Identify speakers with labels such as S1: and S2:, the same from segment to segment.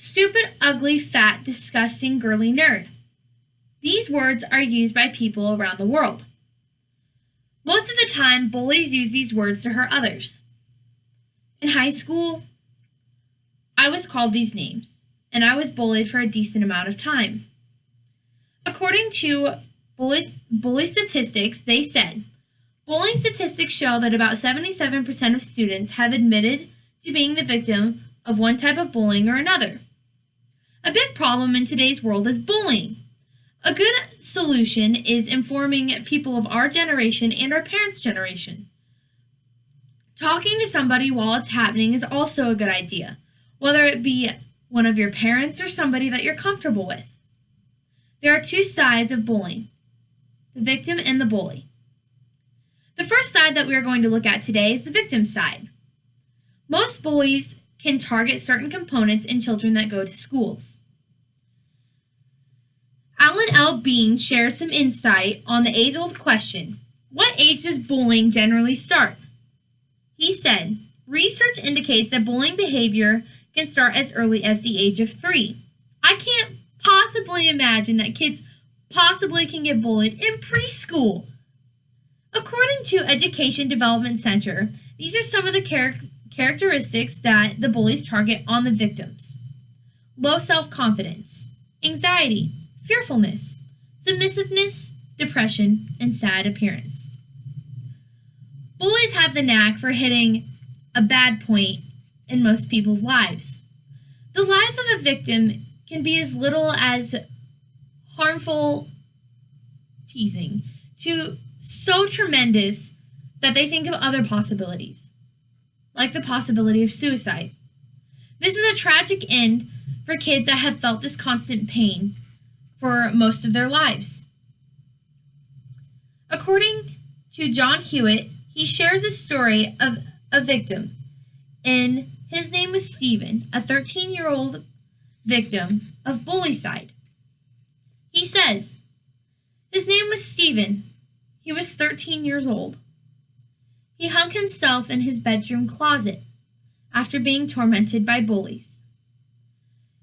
S1: stupid, ugly, fat, disgusting, girly nerd. These words are used by people around the world. Most of the time, bullies use these words to hurt others. In high school, I was called these names, and I was bullied for a decent amount of time. According to bully statistics, they said, bullying statistics show that about 77% of students have admitted to being the victim of one type of bullying or another. A big problem in today's world is bullying. A good solution is informing people of our generation and our parents' generation. Talking to somebody while it's happening is also a good idea, whether it be one of your parents or somebody that you're comfortable with. There are two sides of bullying, the victim and the bully. The first side that we are going to look at today is the victim side. Most bullies can target certain components in children that go to schools. Alan L. Bean shares some insight on the age-old question, what age does bullying generally start? He said, research indicates that bullying behavior can start as early as the age of 3. I can't possibly imagine that kids possibly can get bullied in preschool. According to Education Development Center, these are some of the characteristics that the bullies target on the victims. Low self-confidence, anxiety, fearfulness, submissiveness, depression, and sad appearance. Bullies have the knack for hitting a bad point in most people's lives. The life of a victim can be as little as harmful teasing to so tremendous that they think of other possibilities, like the possibility of suicide. This is a tragic end for kids that have felt this constant pain for most of their lives. According to John Hewitt, he shares a story of a victim, and his name was Stephen, a 13-year-old victim of bullycide. He says, his name was Stephen. He was 13 years old. He hung himself in his bedroom closet after being tormented by bullies.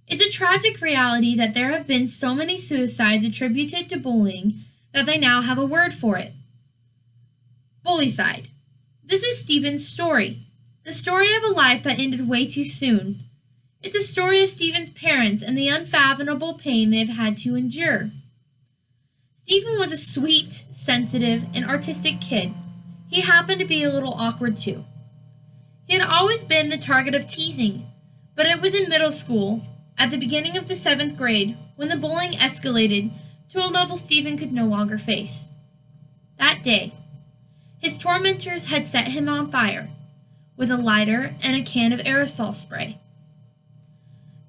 S1: It's a tragic reality that there have been so many suicides attributed to bullying that they now have a word for it. Bullycide. This is Stephen's story. The story of a life that ended way too soon. It's a story of Stephen's parents and the unfathomable pain they've had to endure. Stephen was a sweet, sensitive, and artistic kid. He happened to be a little awkward too. He had always been the target of teasing, but it was in middle school, at the beginning of the 7th grade, when the bullying escalated to a level Stephen could no longer face. That day, his tormentors had set him on fire with a lighter and a can of aerosol spray.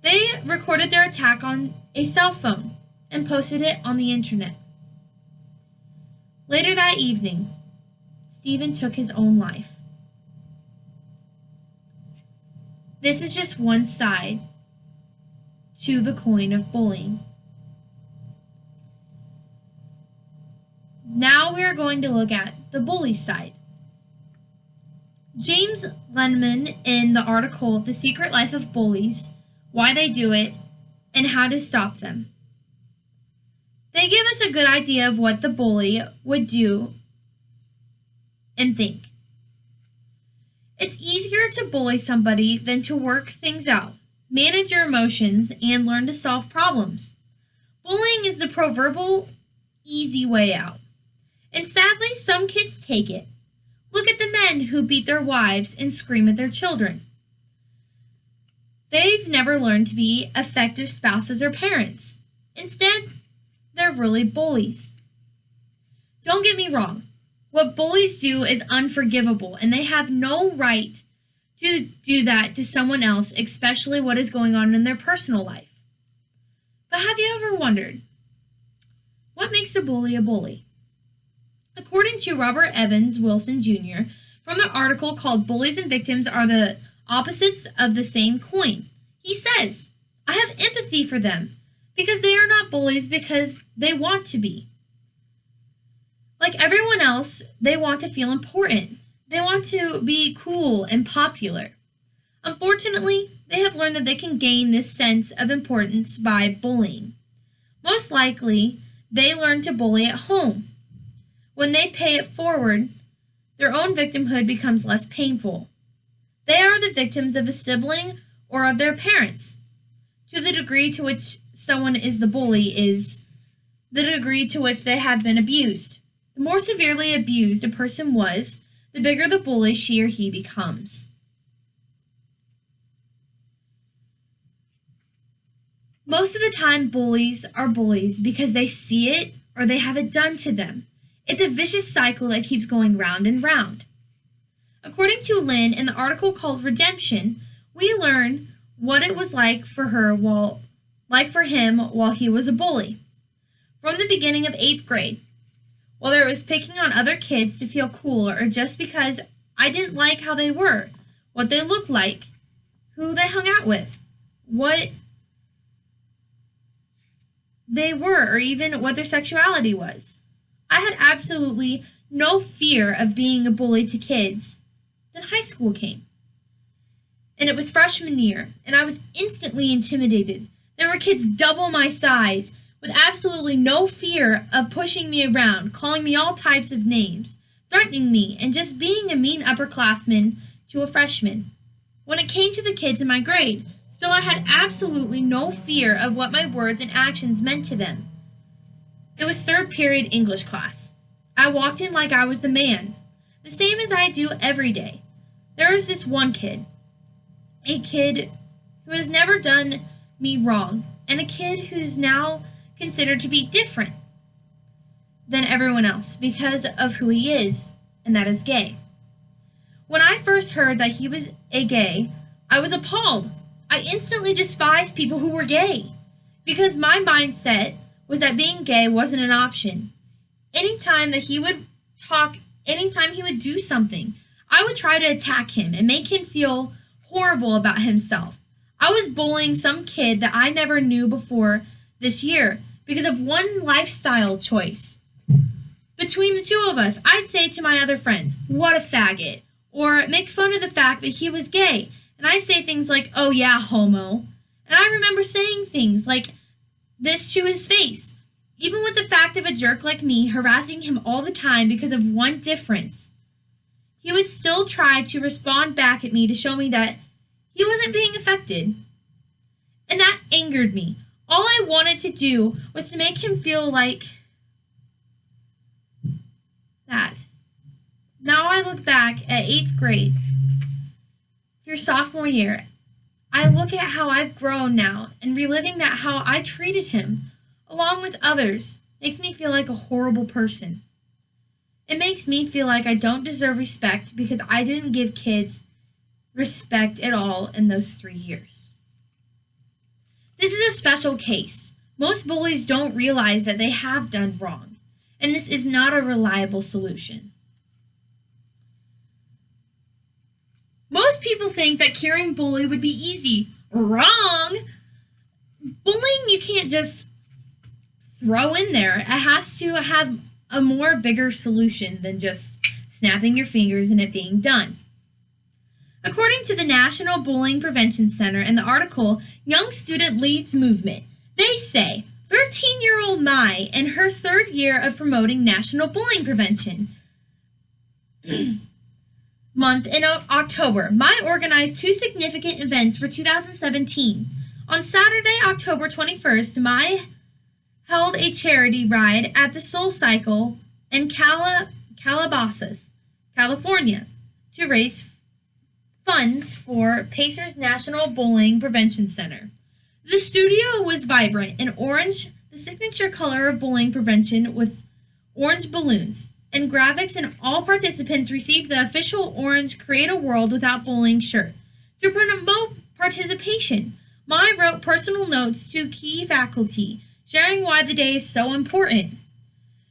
S1: They recorded their attack on a cell phone and posted it on the internet. Later that evening, Stephen took his own life. This is just one side to the coin of bullying. Now we are going to look at the bully side. James Lenman, in the article The Secret Life of Bullies, Why They Do It, and How to Stop Them, they give us a good idea of what the bully would do and think. It's easier to bully somebody than to work things out, manage your emotions, and learn to solve problems. Bullying is the proverbial easy way out. And sadly, some kids take it. Look at the men who beat their wives and scream at their children. They've never learned to be effective spouses or parents. Instead, they're really bullies. Don't get me wrong. What bullies do is unforgivable, and they have no right to do that to someone else, especially what is going on in their personal life. But have you ever wondered, what makes a bully a bully? According to Robert Evans Wilson Jr., from the article called Bullies and Victims Are the Opposites of the Same Coin, he says, I have empathy for them because they are not bullies because they want to be. Like everyone else, they want to feel important. They want to be cool and popular. Unfortunately, they have learned that they can gain this sense of importance by bullying. Most likely, they learn to bully at home. When they pay it forward, their own victimhood becomes less painful. They are the victims of a sibling or of their parents. To the degree to which someone is the bully is the degree to which they have been abused. The more severely abused a person was, the bigger the bully she or he becomes. Most of the time, bullies are bullies because they see it or they have it done to them. It's a vicious cycle that keeps going round and round. According to Lynn, in the article called Redemption, we learn what it was like for him while he was a bully. From the beginning of 8th grade, whether it was picking on other kids to feel cool or just because I didn't like how they were, what they looked like, who they hung out with, what they were, or even what their sexuality was. I had absolutely no fear of being a bully to kids. Then high school came. And it was freshman year, and I was instantly intimidated. There were kids double my size, with absolutely no fear of pushing me around, calling me all types of names, threatening me, and just being a mean upperclassman to a freshman. When it came to the kids in my grade, still I had absolutely no fear of what my words and actions meant to them. It was third period English class. I walked in like I was the man, the same as I do every day. There was this one kid, a kid who has never done me wrong, and a kid who's now considered to be different than everyone else because of who he is, and that is gay. When I first heard that he was a gay, I was appalled. I instantly despised people who were gay because my mindset was that being gay wasn't an option. Anytime he would do something, I would try to attack him and make him feel horrible about himself. I was bullying some kid that I never knew before this year because of one lifestyle choice. Between the two of us, I'd say to my other friends, "What a faggot," or make fun of the fact that he was gay. And I say things like, "Oh yeah, homo." And I remember saying things like this to his face, even with the fact of a jerk like me harassing him all the time because of one difference. He would still try to respond back at me to show me that he wasn't being affected. And that angered me. All I wanted to do was to make him feel like that. Now I look back at 8th grade through sophomore year. I look at how I've grown now, and reliving that how I treated him, along with others, makes me feel like a horrible person. It makes me feel like I don't deserve respect because I didn't give kids respect at all in those 3 years. This is a special case. Most bullies don't realize that they have done wrong, and this is not a reliable solution. Most people think that curing bullying would be easy. Wrong! Bullying you can't just throw in there. It has to have a more bigger solution than just snapping your fingers and it being done. According to the National Bullying Prevention Center in the article, Young Student Leads Movement, they say, 13-year-old Mai in her 3rd year of promoting national bullying prevention month in October, Mai organized 2 significant events for 2017. On Saturday, October 21st, Mai held a charity ride at the Soul Cycle in Calabasas, California, to raise funds for Pacers National Bullying Prevention Center. The studio was vibrant in orange, the signature color of bullying prevention, with orange balloons and graphics, and all participants received the official orange Create a World Without Bullying shirt. To promote participation, Mai wrote personal notes to key faculty, sharing why the day is so important.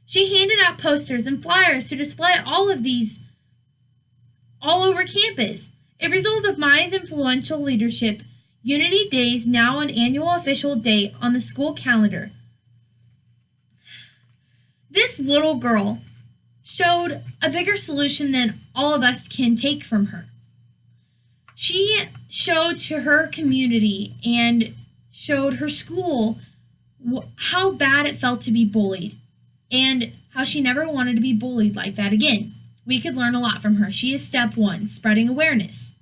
S1: She handed out posters and flyers to display all of these all over campus. A result of Mai's influential leadership, Unity Day is now an annual official date on the school calendar. This little girl showed a bigger solution than all of us can take from her. She showed to her community and showed her school how bad it felt to be bullied and how she never wanted to be bullied like that again. We could learn a lot from her. She is step one, spreading awareness.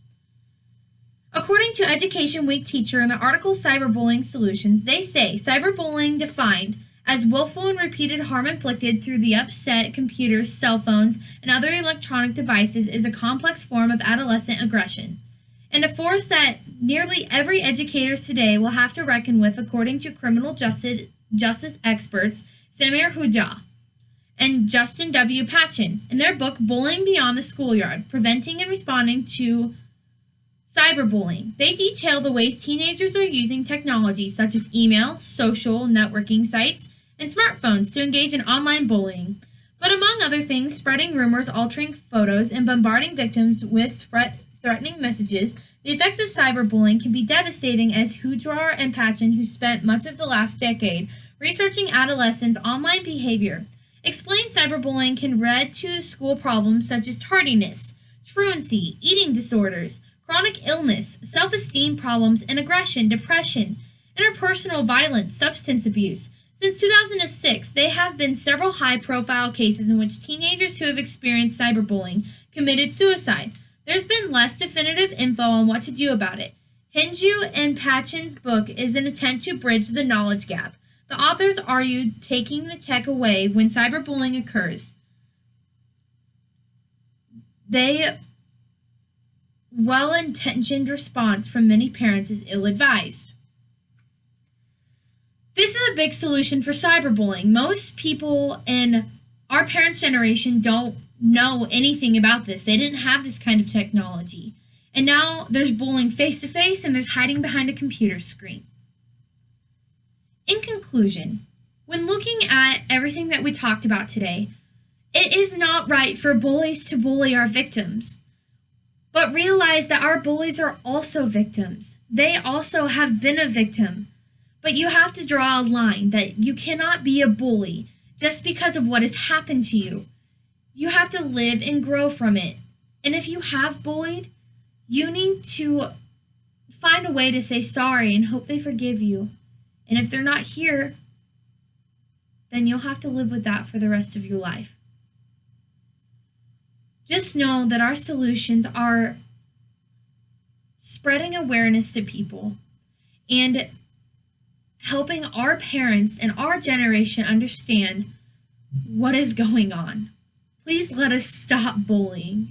S1: According to Education Week teacher in the article Cyberbullying Solutions, they say cyberbullying defined as willful and repeated harm inflicted through the upset computers, cell phones, and other electronic devices is a complex form of adolescent aggression, and a force that nearly every educator today will have to reckon with, according to criminal justice experts Samir Huja and Justin W. Patchen in their book Bullying Beyond the Schoolyard, Preventing and Responding to Cyberbullying. They detail the ways teenagers are using technology such as email, social networking sites, and smartphones to engage in online bullying. But among other things, spreading rumors, altering photos, and bombarding victims with threatening messages, the effects of cyberbullying can be devastating, as Hujrar and Patchen, who spent much of the last decade researching adolescents' online behavior, explain cyberbullying can lead to school problems such as tardiness, truancy, eating disorders, chronic illness, self-esteem problems, and aggression, depression, interpersonal violence, substance abuse. Since 2006, there have been several high-profile cases in which teenagers who have experienced cyberbullying committed suicide. There's been less definitive info on what to do about it. Hinju and Patchen's book is an attempt to bridge the knowledge gap. The authors argue taking the tech away when cyberbullying occurs. They well-intentioned response from many parents is ill-advised. This is a big solution for cyberbullying. Most people in our parents' generation don't know anything about this. They didn't have this kind of technology. And now there's bullying face-to-face and there's hiding behind a computer screen. In conclusion, when looking at everything that we talked about today, it is not right for bullies to bully our victims. But realize that our bullies are also victims. They also have been a victim. But you have to draw a line that you cannot be a bully just because of what has happened to you. You have to live and grow from it. And if you have bullied, you need to find a way to say sorry and hope they forgive you. And if they're not here, then you'll have to live with that for the rest of your life. Just know that our solutions are spreading awareness to people and helping our parents and our generation understand what is going on. Please let us stop bullying.